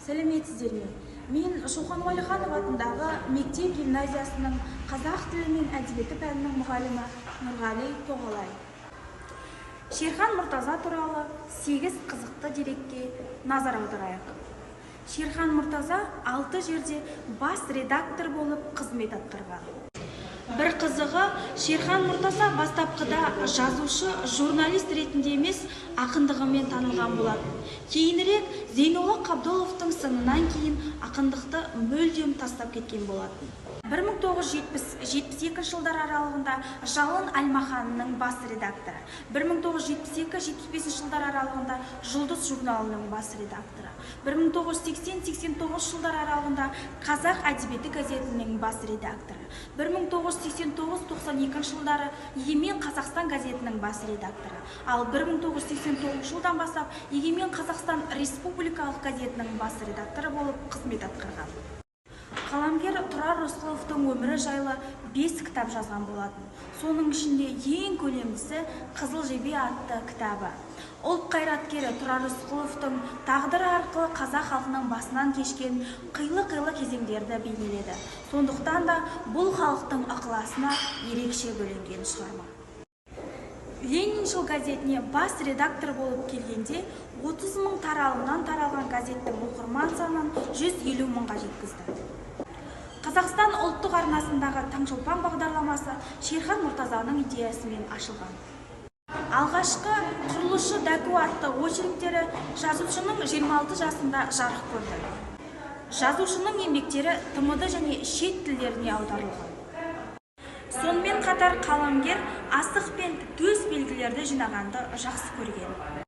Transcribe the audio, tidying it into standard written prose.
Сәлеметсіздер ме? Мен Шоқан Уәлиханов атындағы мектеп гимназиясының қазақ тілі мен әдебиеті пәнінің мұғалімі Нұрғали Тоғалай. Шерхан Мұртаза туралы 8 қызықты дерекке назар аударайық. Шерхан Мұртаза 6 жерде бас редактор болып қызмет атқарған. Бір қызығы, Шерхан Мұртаза бастапқыда жазушы, журналист ретінде емес, ақындығымен танылған болатын. Кейінірек Зейнолла Қабдоловтың сынынан кейін ақындықты мүлдем тастап кеткен болатын. 1972 жылдар аралығында Жалын Әлмаханның бас редакторы, 1972-75 жылдар аралығында Жұлдыз журналының бас редакторы, 1980-89 жылдар аралығында Қазақ әдебиеті газетінің бас редакторы, 1989-92 жылдары Егемен Қазақстан газетінің бас редакторы, ал 1989 жылдан бастап Егемен Қазақстан Республикалық газетінің бас редакторы болып қызмет атқарған. Қаламгер Тұрар Рысқұловтың өмірі жайлы 5 кітап жазған болатын. Соның ішінде ең көлемдісі «Қызыл жебе» атты кітабы. Ұлт қайраткері Тұрар Рысқұловтың тағдыры арқылы қазақ халқының басынан кешкен қилы-қилы кезеңдерді бейнеледі. Сондықтан да бұл халықтың ықыласына ерекше бөленген шығарма. Лениншіл газетіне бас редактор болып келгенде 30 мың таралымнан таралған газеттің оқырман санын 150 мыңға жеткізді. Қазақстан ұлттық арнасындағы Таңшолпан бағдарламасы Шерхан Мұртазаның идеясымен ашылған. Алғашқы құрылышы Дәку атты очерктері жазушының 26 жасында жарық көрді. Жазушының еңбектері ТМД және шет тілдеріне аударылған. Сонымен қатар қаламгер асық пен төс белгілерді жинағанды жақсы көрген.